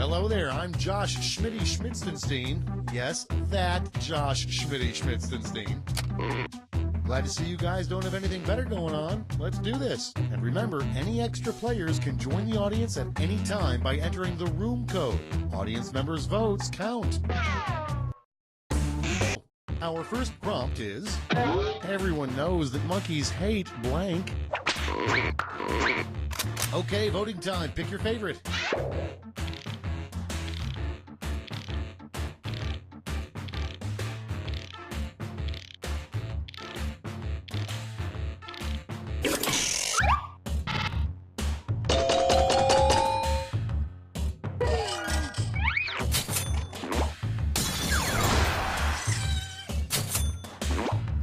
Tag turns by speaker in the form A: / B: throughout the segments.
A: Hello there, I'm Josh Schmitty Schmitzenstein. Yes, that Josh Schmitty Schmitzenstein. Glad to see you guys don't have anything better going on. Let's do this. And remember, any extra players can join the audience at any time by entering the room code. Audience members' votes count. Our first prompt is, everyone knows that monkeys hate blank. Okay, voting time. Pick your favorite.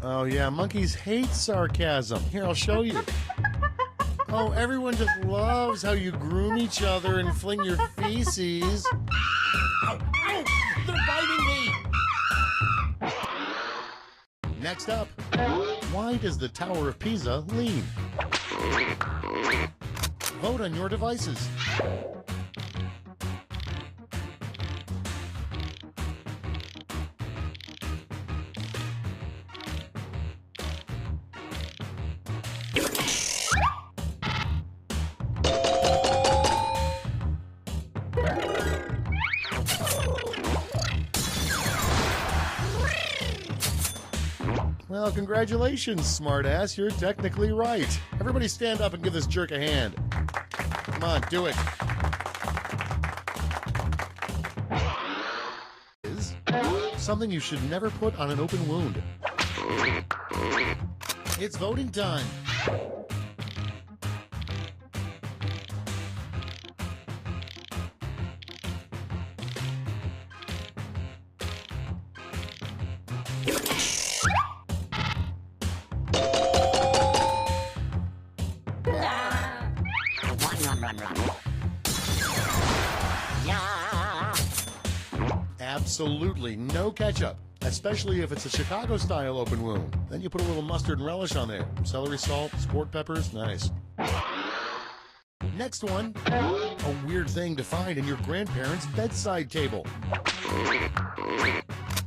A: Oh yeah, monkeys hate sarcasm. Here, I'll show you. Oh, everyone just loves how you groom each other and fling your feces. Ow, ow, they're biting me! Next up, why does the Tower of Pisa lean? Vote on your devices. Well, congratulations, smartass. You're technically right. Everybody stand up and give this jerk a hand. Come on, do it. Is something you should never put on an open wound. It's voting time. Absolutely no ketchup, especially if it's a Chicago-style open wound. Then you put a little mustard and relish on there. Celery salt, sport peppers, nice. Next one, a weird thing to find in your grandparents' bedside table.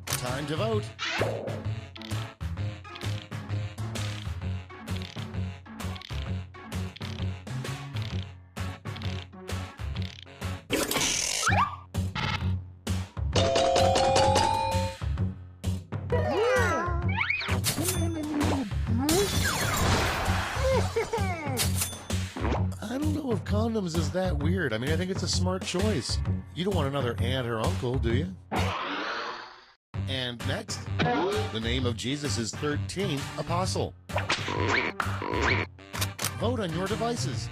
A: Time to vote. I don't know if condoms is that weird. I mean, I think it's a smart choice. You don't want another aunt or uncle, do you? And next, the name of Jesus' 13th apostle. Vote on your devices.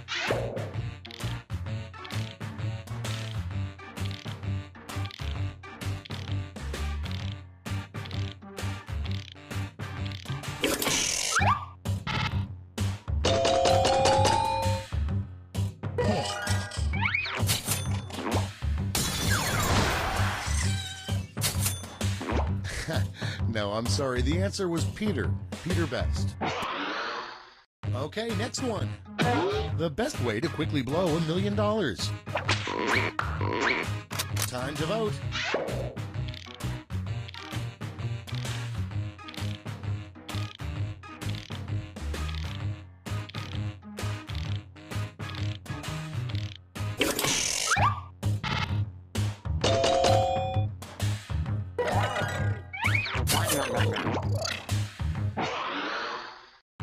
A: No, I'm sorry. The answer was Peter. Peter Best. Okay, next one. The best way to quickly blow $1 million. Time to vote.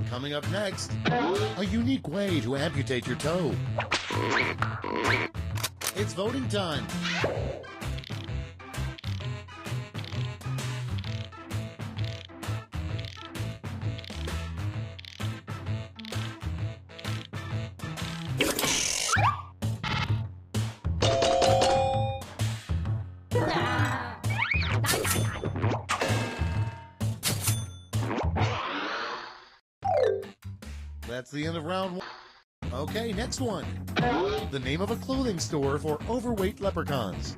A: Coming up next, a unique way to amputate your toe. It's voting time. That's the end of round one. Okay, next one. The name of a clothing store for overweight leprechauns.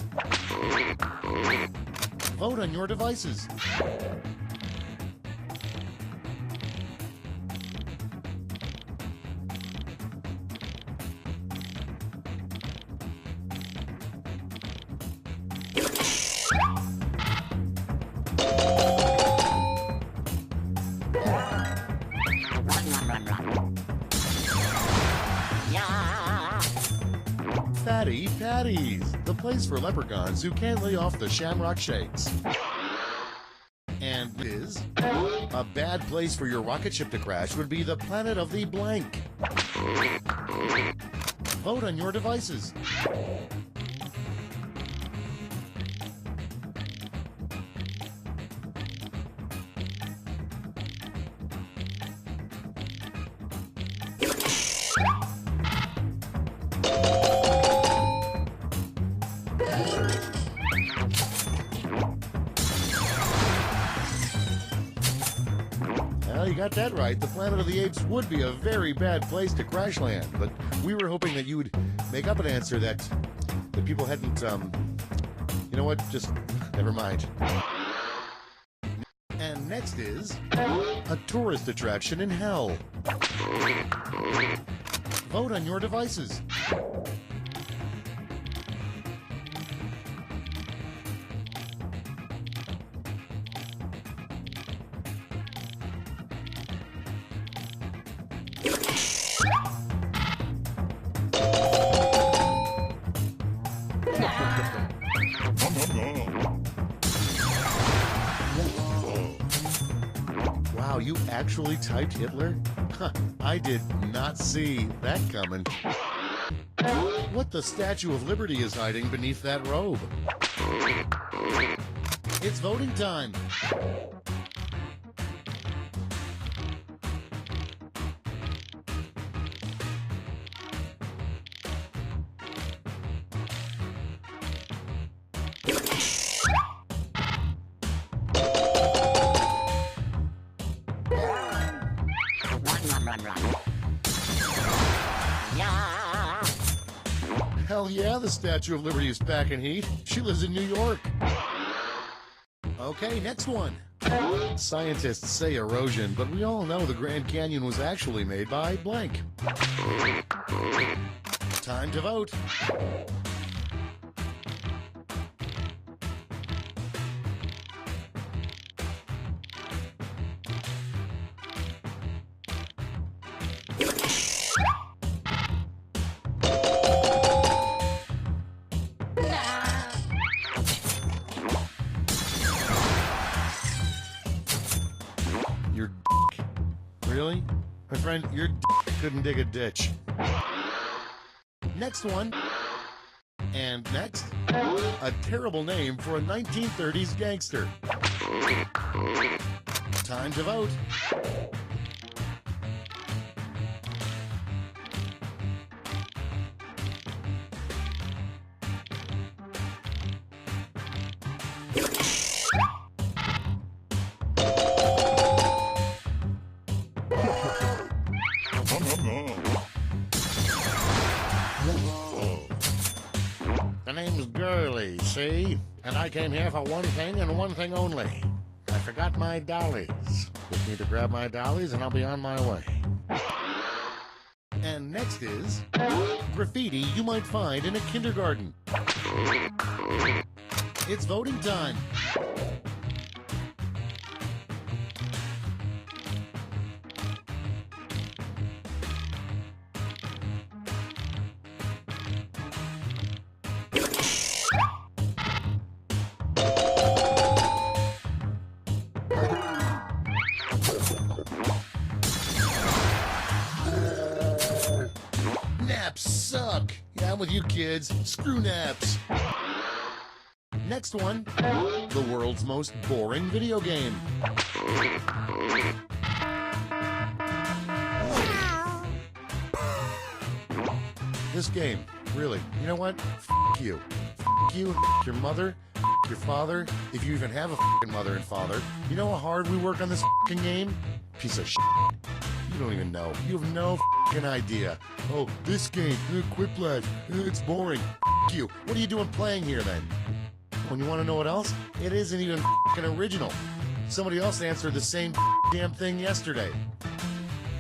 A: Vote on your devices. Fatty Patties, the place for leprechauns who can't lay off the shamrock shakes. And is a bad place for your rocket ship to crash would be the planet of the blank. Vote on your devices. Well, you got that right. The Planet of the Apes would be a very bad place to crash land, but we were hoping that you would make up an answer that people hadn't, you know what, just never mind. And next is a tourist attraction in hell. Vote on your devices. Wow, you actually typed Hitler? Huh, I did not see that coming. What the Statue of Liberty is hiding beneath that robe? It's voting time. Hell yeah, the Statue of Liberty is packing heat. She lives in New York. Okay, next one. Scientists say erosion, but we all know the Grand Canyon was actually made by blank. Time to vote. Your d***. Really? My friend, your d*** couldn't dig a ditch. Next one. And next, a terrible name for a 1930s gangster. Time to vote. The name's Girly, see? And I came here for one thing and one thing only. I forgot my dollies. Just need to grab my dollies and I'll be on my way. And next is graffiti you might find in a kindergarten. It's voting time. Naps suck. Yeah, I'm with you kids. Screw naps. Next one, the world's most boring video game. This game, really, you know what? F*** you. F*** you, f*** your mother, f*** your father, if you even have a f***ing mother and father. You know how hard we work on this f***ing game? Piece of shit. You don't even know. You have no f***ing idea. Oh, this game, Quiplash, it's boring. F*** you. What are you doing playing here then? When you want to know what else? It isn't even f***ing original. Somebody else answered the same damn thing yesterday.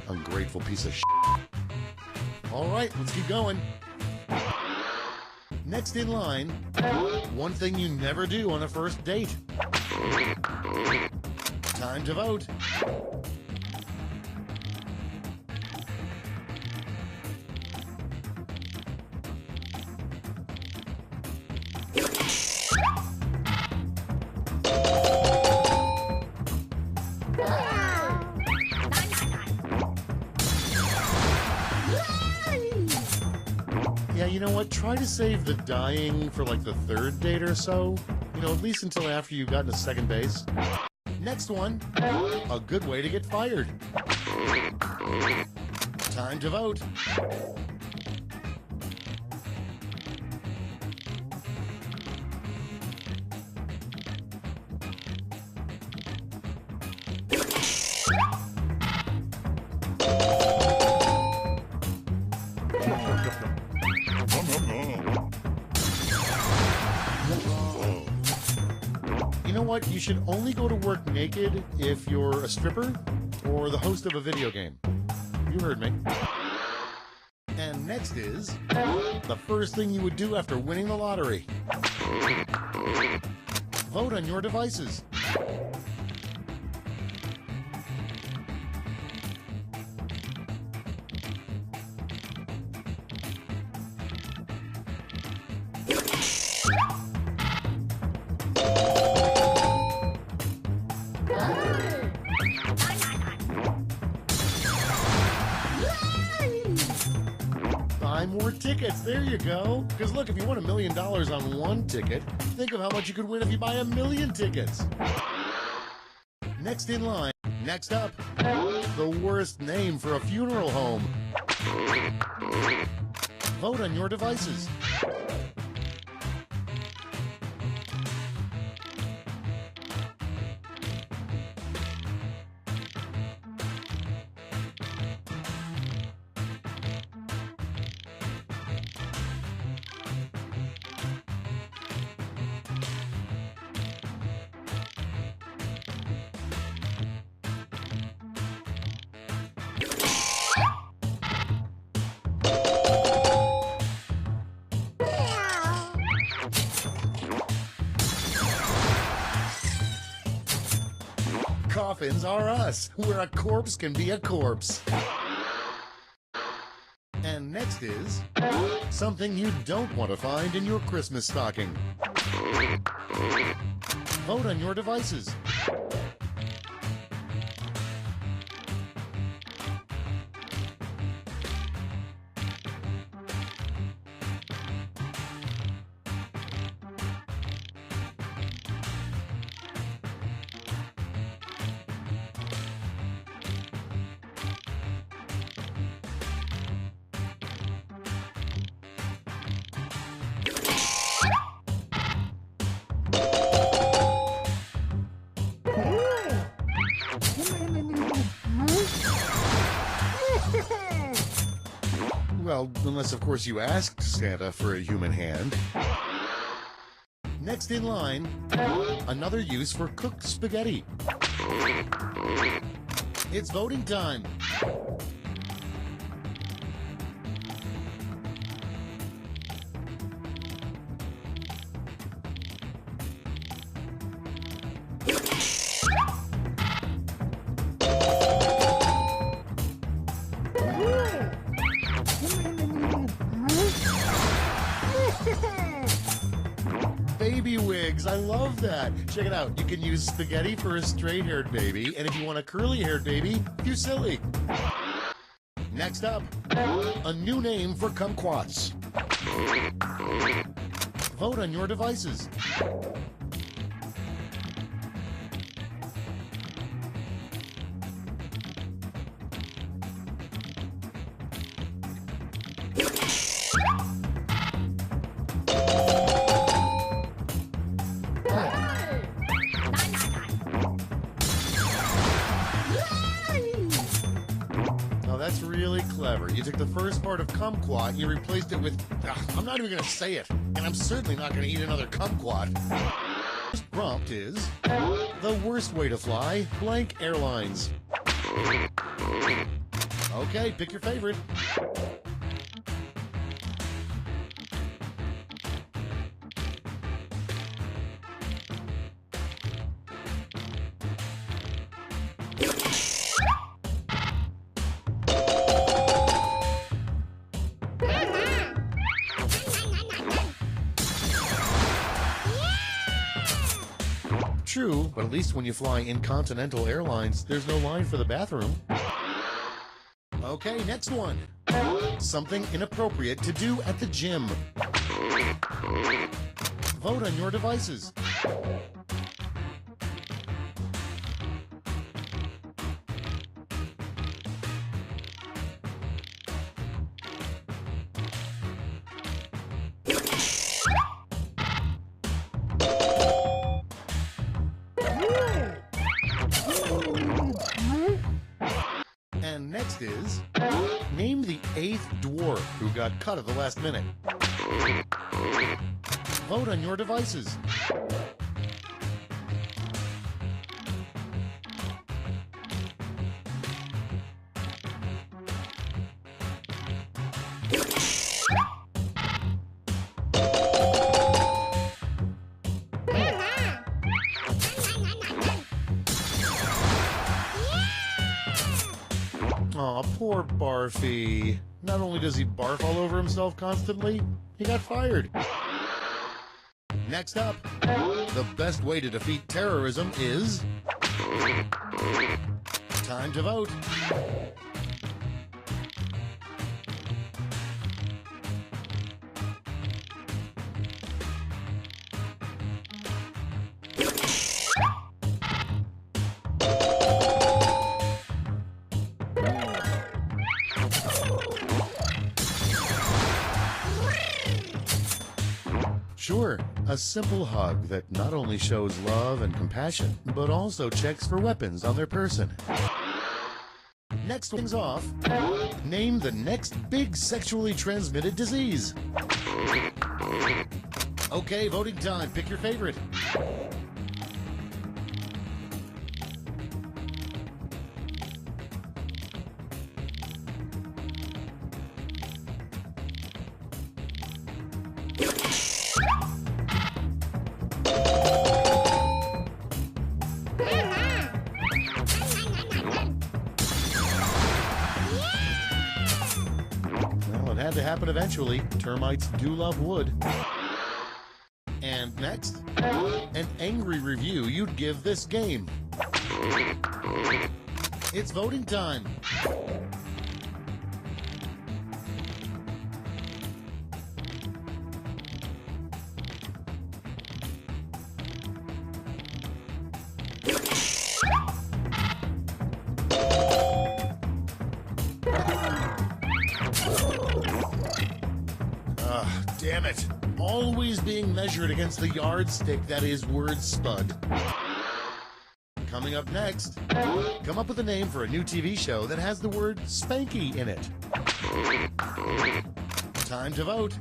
A: Ungrateful piece of shit. All right, let's keep going. Next in line, one thing you never do on a first date. Time to vote. Yeah, you know what? Try to save the dying for like the third date or so. You know, at least until after you've gotten to second base. Next one, a good way to get fired. Time to vote. You know what? You should only go to work naked if you're a stripper or the host of a video game. You heard me. And next is the first thing you would do after winning the lottery. Vote on your devices. Buy more tickets. There you go. Because look, if you won $1 million on one ticket, think of how much you could win if you buy 1,000,000 tickets. Next in line, next up, the worst name for a funeral home. Vote on your devices. Coffins are us, where a corpse can be a corpse. And next is something you don't want to find in your Christmas stocking. Vote on your devices. Well, unless of course you asked Santa for a human hand. Next in line, another use for cooked spaghetti. It's voting time. Baby wigs, I love that. Check it out. You can use spaghetti for a straight-haired baby, and if you want a curly-haired baby, you silly. Next up, a new name for kumquats. Vote on your devices. That's really clever. You took the first part of kumquat and you replaced it with... I'm not even going to say it. And I'm certainly not going to eat another kumquat. First prompt is... the worst way to fly, blank airlines. Okay, pick your favorite. True, but at least when you fly INCONTINENTAL Airlines, there's no line for the bathroom. Okay, next one. Something inappropriate to do at the gym. Vote on your devices. And next is, name the 8th dwarf who got cut at the last minute. Vote on your devices. Aw, poor Barfy. Not only does he barf all over himself constantly, he got fired. Next up, the best way to defeat terrorism is... Time to vote. Sure, a simple hug that not only shows love and compassion, but also checks for weapons on their person. Next things off, name the next big sexually transmitted disease. Okay, voting time. Pick your favorite. Had to happen eventually. Termites do love wood. And next, an angry review you'd give this game. It's voting time. Damn it. Always being measured against the yardstick that is word spud. Coming up next, come up with a name for a new TV show that has the word spanky in it. Time to vote.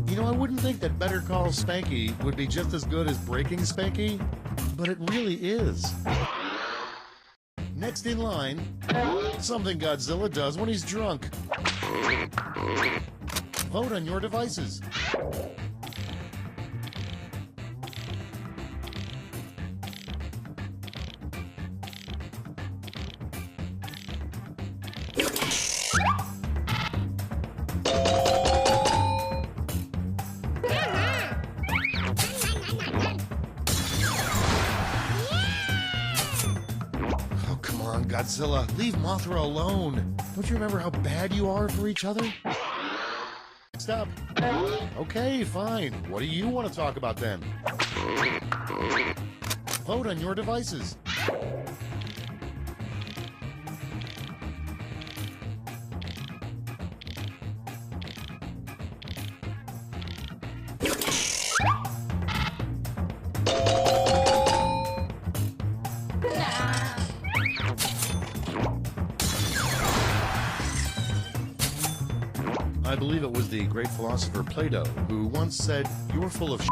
A: You know, I wouldn't think that Better Call Spanky would be just as good as Breaking Spanky, but it really is. Next in line, something Godzilla does when he's drunk. Vote on your devices. Godzilla, leave Mothra alone. Don't you remember how bad you are for each other? Next up. Okay, fine. What do you want to talk about then? Vote on your devices. I believe it was the great philosopher Plato who once said, "You're full of shit."